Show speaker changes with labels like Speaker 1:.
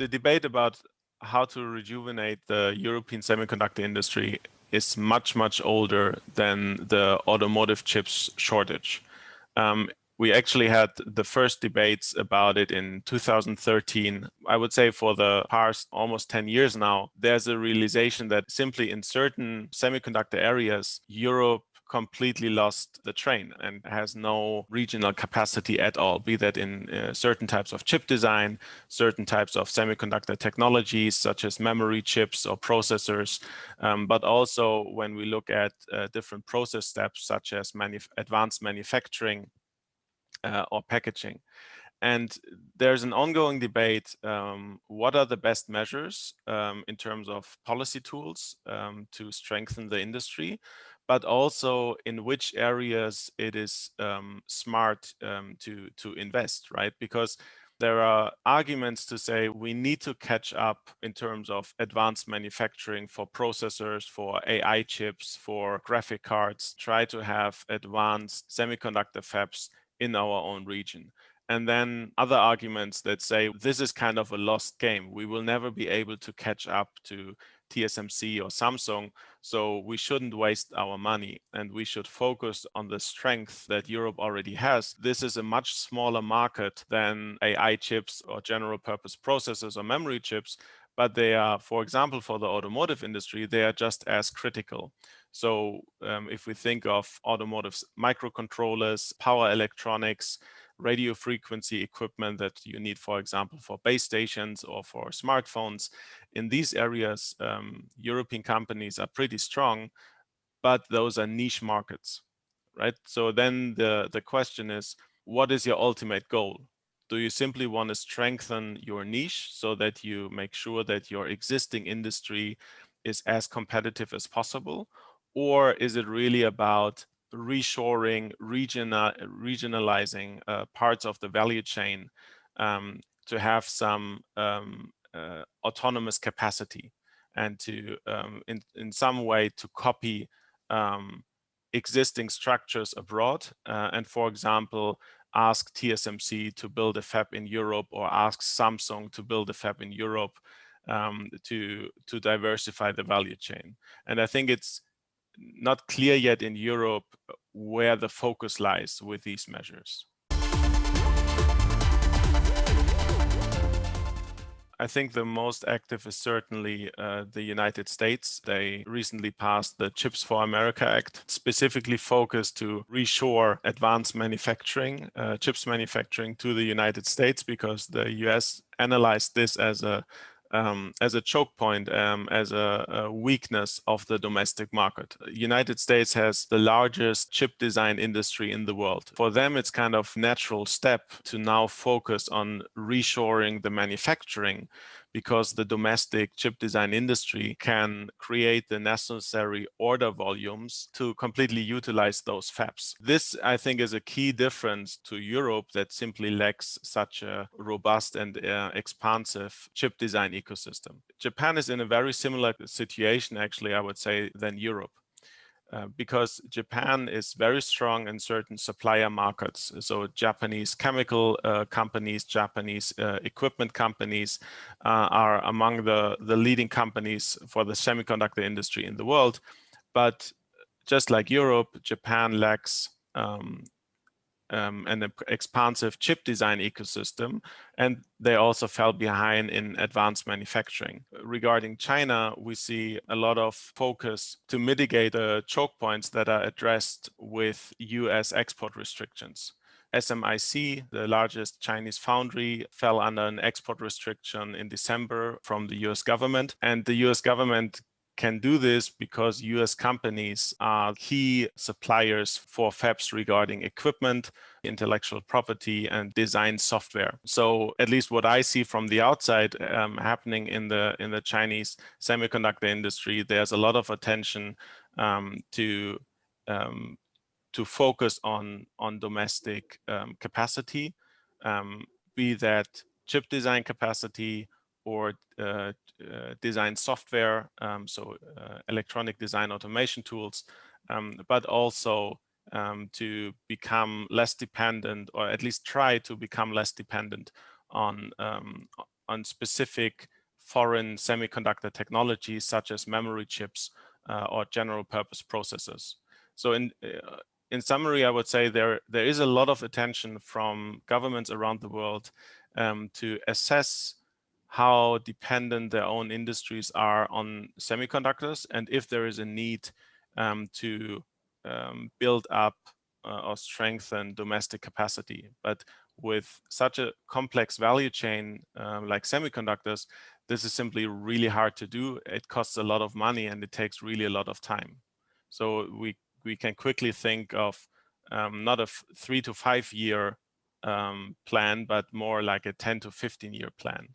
Speaker 1: the debate about how to rejuvenate the European semiconductor industry is much, much older than the automotive chips shortage. We actually had the first debates about it in 2013. I would say for the past almost 10 years now, there's a realization that simply in certain semiconductor areas, Europe completely lost the train and has no regional capacity at all, be that in certain types of chip design, certain types of semiconductor technologies, such as memory chips or processors, but also when we look at different process steps, such as advanced manufacturing or packaging. And there's an ongoing debate, what are the best measures in terms of policy tools to strengthen the industry, but also in which areas it is smart to invest, right? Because there are arguments to say we need to catch up in terms of advanced manufacturing for processors, for AI chips, for graphic cards, try to have advanced semiconductor fabs in our own region. And then other arguments that say this is kind of a lost game. We will never be able to catch up to TSMC or Samsung, so we shouldn't waste our money and we should focus on the strength that Europe already has. This is a much smaller market than AI chips or general purpose processors or memory chips, but they are, for example, for the automotive industry, they are just as critical. So if we think of automotive microcontrollers, power electronics, radio frequency equipment that you need, for example, for base stations or for smartphones, in these areas, European companies are pretty strong, but those are niche markets, right? So then the question is, what is your ultimate goal? Do you simply want to strengthen your niche so that you make sure that your existing industry is as competitive as possible? Or is it really about reshoring, regionalizing parts of the value chain to have some autonomous capacity and to, in some way, to copy existing structures abroad and, for example, ask TSMC to build a fab in Europe or ask Samsung to build a fab in Europe to diversify the value chain. And I think it's not clear yet in Europe where the focus lies with these measures. I think the most active is certainly the United States. They recently passed the Chips for America Act, specifically focused to reshore advanced manufacturing, chips manufacturing to the United States, because the US analyzed this as a choke point, as a weakness of the domestic market. United States has the largest chip design industry in the world. For them, it's kind of natural step to now focus on reshoring the manufacturing, because the domestic chip design industry can create the necessary order volumes to completely utilize those fabs. This, I think, is a key difference to Europe that simply lacks such a robust and expansive chip design ecosystem. Japan is in a very similar situation, actually, I would say, than Europe. Because Japan is very strong in certain supplier markets. So Japanese chemical companies, Japanese equipment companies are among the leading companies for the semiconductor industry in the world. But just like Europe, Japan lacks an expansive chip design ecosystem, and they also fell behind in advanced manufacturing. Regarding China, we see a lot of focus to mitigate the choke points that are addressed with US export restrictions. SMIC, the largest Chinese foundry, fell under an export restriction in December from the US government, and the US government can do this because US companies are key suppliers for fabs regarding equipment, intellectual property, and design software. So at least what I see from the outside happening in the Chinese semiconductor industry, there's a lot of attention to focus on domestic capacity, be that chip design capacity or design software, so electronic design automation tools, but also to become less dependent, or at least try to become less dependent on on specific foreign semiconductor technologies such as memory chips or general purpose processors. So in summary, I would say there is a lot of attention from governments around the world to assess how dependent their own industries are on semiconductors, and if there is a need to build up or strengthen domestic capacity. But with such a complex value chain like semiconductors, this is simply really hard to do. It costs a lot of money and it takes really a lot of time. So we can quickly think of not a 3 to 5 year plan, but more like a 10 to 15 year plan.